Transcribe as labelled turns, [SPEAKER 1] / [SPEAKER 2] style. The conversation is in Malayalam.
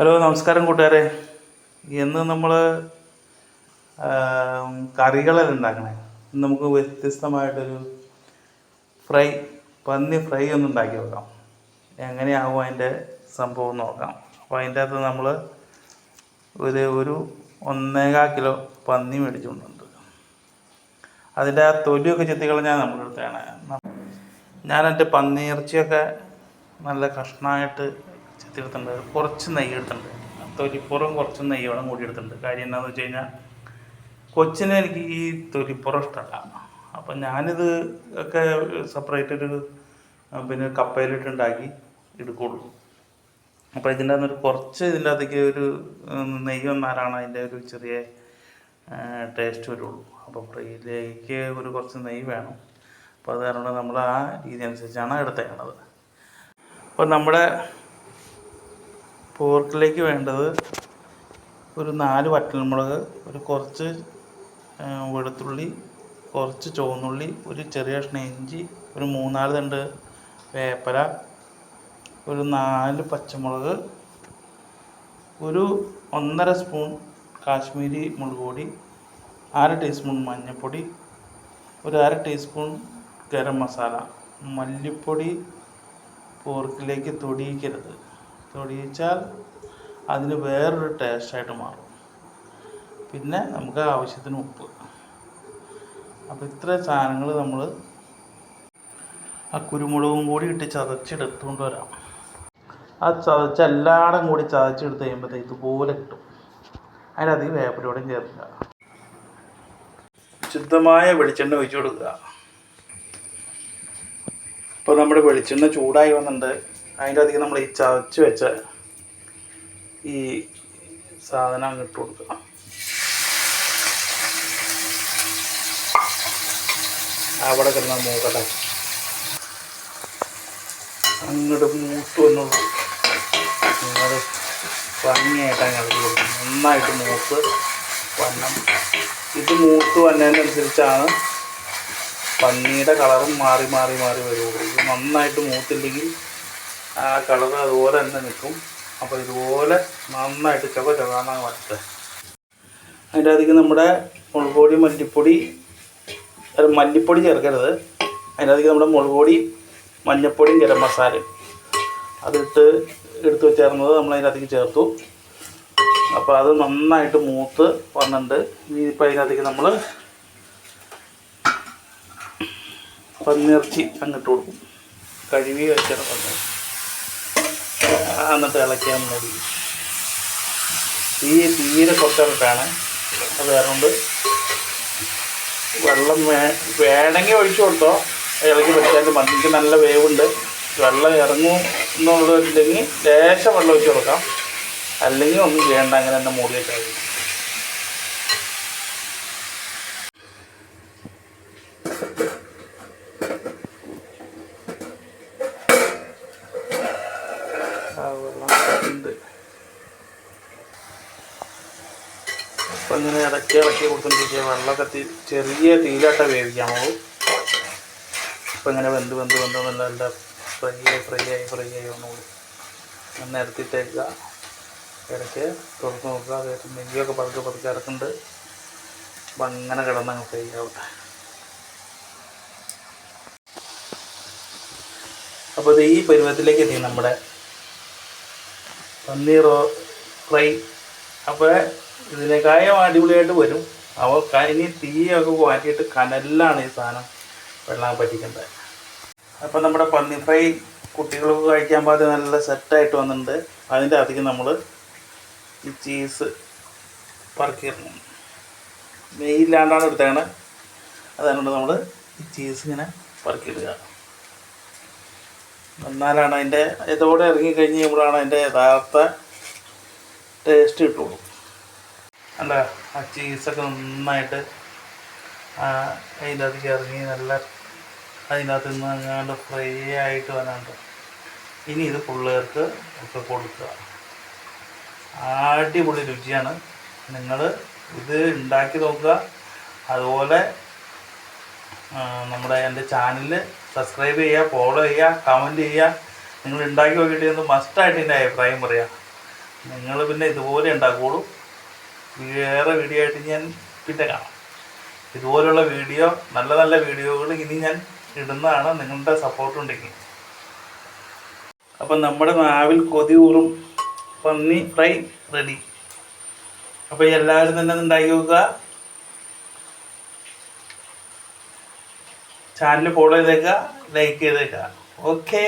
[SPEAKER 1] ഹലോ, നമസ്കാരം കൂട്ടുകാരെ. ഇന്ന് നമ്മൾ കറികളെല്ലാം ഉണ്ടാക്കണേ. ഇന്ന് നമുക്ക് വ്യത്യസ്തമായിട്ടൊരു ഫ്രൈ, പന്നി ഫ്രൈ ഒന്ന് ഉണ്ടാക്കി നോക്കാം. എങ്ങനെയാകും അതിൻ്റെ സംഭവം നോക്കാം. അപ്പോൾ അതിൻ്റെ അകത്ത് നമ്മൾ ഒരു 1.25 കിലോ പന്നി മേടിച്ചുകൊണ്ടുണ്ട്. അതിൻ്റെ ആ തൊലിയൊക്കെ ചെത്തിക്കളഞ്ഞാൽ നമ്മളെടുത്താണ്. ഞാൻ എൻ്റെ പന്നി ഇറച്ചിയൊക്കെ നല്ല കഷ്ണമായിട്ട് ചെത്തിയെടുത്തിട്ടുണ്ട്. കുറച്ച് നെയ്യ് എടുത്തിട്ടുണ്ട്. തൊലിപ്പുറം കുറച്ച് നെയ്യോളം കൂടി എടുത്തിട്ടുണ്ട്. കാര്യം എന്താണെന്ന് വെച്ച് കഴിഞ്ഞാൽ കൊച്ചിന് എനിക്ക് ഈ തൊലിപ്പുറം ഇഷ്ടമല്ല. അപ്പം ഞാനിത് ഒക്കെ സെപ്പറേറ്റ് പിന്നെ കപ്പയിലിട്ടുണ്ടാക്കി എടുക്കുള്ളൂ. അപ്പോൾ ഇതിൻ്റെ അകത്തൊരു കുറച്ച് ഇതിൻ്റെ അകത്തേക്ക് ഒരു നെയ്യ് വന്നാലാണ് അതിൻ്റെ ഒരു ചെറിയ ടേസ്റ്റ് വരുള്ളൂ. അപ്പോൾ ഫ്രൈയിലേക്ക് കുറച്ച് നെയ്യ് വേണം. അപ്പോൾ അത് കാരണം നമ്മൾ ആ രീതി അനുസരിച്ചാണ് എടുത്തേക്കുന്നത്. അപ്പോൾ നമ്മുടെ പോർക്കിലേക്ക് വേണ്ടത് ഒരു 4 വറ്റൽമുളക്, കുറച്ച് വെളുത്തുള്ളി, കുറച്ച് ചുവന്നുള്ളി, ഒരു ചെറിയ കഷ്ണം ഇഞ്ചി, ഒരു 3-4 തണ്ട് വേപ്പില, ഒരു 4 പച്ചമുളക്, ഒരു 1.5 സ്പൂൺ കാശ്മീരി മുളക് പൊടി, 1/2 ടീസ്പൂൺ മഞ്ഞൾപ്പൊടി, ഒരു 1/2 ടീസ്പൂൺ ഗരം മസാല. മല്ലിപ്പൊടി പോർക്കിലേക്ക് തൊടിയിക്കരുത്. തൊടിയിച്ചാൽ അതിന് വേറൊരു ടേസ്റ്റായിട്ട് മാറും. പിന്നെ നമുക്ക് ആവശ്യത്തിന് ഉപ്പ്. അപ്പോൾ ഇത്ര സാധനങ്ങൾ നമ്മൾ ആ കുരുമുളകും കൂടി ഇട്ട് ചതച്ചെടുത്തുകൊണ്ട് വരാം. ആ എല്ലായിടും കൂടി ചതച്ചെടുത്ത് കഴിയുമ്പോഴത്തേക്ക് ഇതുപോലെ കിട്ടും. അതിനധികം വേപ്പിലൂടെയും ചേർക്കുക. ശുദ്ധമായ വെളിച്ചെണ്ണ ഒഴിച്ചു കൊടുക്കുക. ഇപ്പോൾ നമ്മുടെ വെളിച്ചെണ്ണ ചൂടായി വന്നിട്ടുണ്ട്. അതിൻ്റെ അധികം നമ്മൾ ഈ ചതച്ച് വെച്ച ഈ സാധനം അങ്ങോട്ട് കൊടുക്കുക. അവിടെ കിടന്ന മൂക്കട്ടെ, അങ്ങോട്ട് മൂത്ത് വന്നുള്ളൂ. നിങ്ങൾ ഭംഗിയായിട്ട് അങ്ങനെ ഇളക്കി കൊടുക്കണം. നന്നായിട്ട് മൂത്ത് വരണം. ഇത് മൂത്ത് വന്നതിനനുസരിച്ചാണ് പന്നിയുടെ കളറും മാറി മാറി മാറി വരുള്ളൂ. ഇത് നന്നായിട്ട് മൂത്തില്ലെങ്കിൽ ആ കളർ അതുപോലെ തന്നെ നിൽക്കും. അപ്പോൾ ഇതുപോലെ നന്നായിട്ട് ചുവന്നാണ് വരട്ടെ. അതിൻ്റെ അധികം നമ്മുടെ മുളക് പൊടി, മല്ലിപ്പൊടി ചേർക്കരുത്. അതിൻ്റെ അധികം നമ്മുടെ മുളക് പൊടി, മഞ്ഞൾപ്പൊടിയും ഗരം മസാലയും എടുത്ത് വെച്ചേർന്നത് നമ്മൾ അതിനകത്തേക്ക് ചേർത്തു. അപ്പോൾ അത് നന്നായിട്ട് മൂത്ത് വന്നിട്ടുണ്ട്. ഇനിയിപ്പോൾ അതിനകത്തേക്ക് നമ്മൾ പന്നിയിറച്ചി അങ്ങോട്ട് കൊടുക്കും. കഴുകി വെച്ചാൽ പന്നി എന്നിട്ട് ഇളക്കിയാൽ മതി. തീരെ കുറച്ചിട്ടാണ്. അത് കാരണം കൊണ്ട് വെള്ളം വേണമെങ്കിൽ ഒഴിച്ചു കൊടുത്തോ. ഇളക്കി വെച്ചാൽ മന്തിക്ക് നല്ല വേവുണ്ട്. വെള്ളം ഇറങ്ങും എന്നുള്ളതില്ലെങ്കിൽ ലേശം വെള്ളം ഒഴിച്ച് കൊടുക്കാം. അല്ലെങ്കിൽ ഒന്നും ചെയ്യേണ്ട, അങ്ങനെ തന്നെ മൂടി വെച്ചാൽ മതി. അപ്പം ഇങ്ങനെ ഇടയ്ക്ക് കൊടുത്തോണ്ടിരിക്കുക. വെള്ളമൊക്കെ ചെറിയ തീയിലാട്ട വേവിക്കാമോ. അപ്പം ഇങ്ങനെ വെന്ത് നല്ല ഫ്രൈ ആയി വന്നോളൂ. ഒന്ന് എടുത്തിട്ടേക്കുക. ഇടയ്ക്ക് തുറന്ന് നോക്കുക. അതായത് നെയ്യൊക്കെ പതുക്കെ ഇറക്കുന്നുണ്ട്. അപ്പം അങ്ങനെ കിടന്നങ്ങ് ഫ്രൈ ആവട്ടെ. അപ്പോൾ ഇത് ഈ പരുവത്തിലേക്ക് എത്തി നമ്മുടെ പന്നീർ ഫ്രൈ. അപ്പോൾ ഇതിനേക്കാളും അടിപൊളിയായിട്ട് വരും. അപ്പോൾ ഇനി തീയൊക്കെ മാറ്റിയിട്ട് കനലിലാണ് ഈ സാധനം വെള്ളം പറ്റിക്കേണ്ടത്. അപ്പോൾ നമ്മുടെ പന്നി ഫ്രൈ കുട്ടികൾക്ക് കഴിക്കാൻ പാകത്തെ നല്ല സെറ്റായിട്ട് വന്നിട്ടുണ്ട്. അതിൻ്റെ അകത്തേക്ക് നമ്മൾ ഈ ചീസ് പറക്കിയിടണം. നെയ്യില്ലാണ്ടാണ് എടുത്തേക്കണത്. അതുകൊണ്ട് നമ്മൾ ഈ ചീസ് ഇങ്ങനെ പറക്കിയിടുക. എന്നാലാണ് അതിൻ്റെ ഇതോടെ ഇറങ്ങിക്കഴിഞ്ഞ് കഴിയുമ്പോഴാണ് അതിൻ്റെ യഥാർത്ഥ ടേസ്റ്റ് കിട്ടുള്ളൂ. അല്ല, ആ ചീസൊക്കെ നന്നായിട്ട് അതിൻ്റെ അകത്തേക്ക് ഇറങ്ങി നല്ല അതിനകത്ത് നിന്ന് അങ്ങാണ്ട് ഫ്രൈ ആയിട്ട് വരാണ്ട്. ഇനി ഇത് പിള്ളേർക്ക് ഒക്കെ കൊടുക്കുക. അടിപൊളി രുചിയാണ്. നിങ്ങൾ ഇത് ഉണ്ടാക്കി നോക്കുക. അതുപോലെ എൻ്റെ ചാനൽ സബ്സ്ക്രൈബ് ചെയ്യുക, ഫോളോ ചെയ്യുക, കമൻറ്റ് ചെയ്യുക. നിങ്ങൾ ഉണ്ടാക്കി നോക്കിയിട്ട് മസ്റ്റായിട്ട് എൻ്റെ അഭിപ്രായം പറയുക. നിങ്ങൾ പിന്നെ ഇതുപോലെ ഉണ്ടാക്കുകയുള്ളൂ. വേറെ വീഡിയോ ആയിട്ട് ഞാൻ പിന്നെ കാണാം. ഇതുപോലുള്ള വീഡിയോ, നല്ല നല്ല വീഡിയോകൾ ഇനി ഞാൻ ഇടുന്നതാണ്, നിങ്ങളുടെ സപ്പോർട്ട് ഉണ്ടെങ്കിൽ. അപ്പം നമ്മുടെ നാവിൽ കൊതി ഊറും പന്നി ഫ്രൈ റെഡി. അപ്പോൾ എല്ലാവരും തന്നെ ഉണ്ടാക്കി നോക്കുക. ചാനൽ ഫോളോ ചെയ്തേക്കുക, ലൈക്ക് ചെയ്തേക്കുക. ഓക്കെ.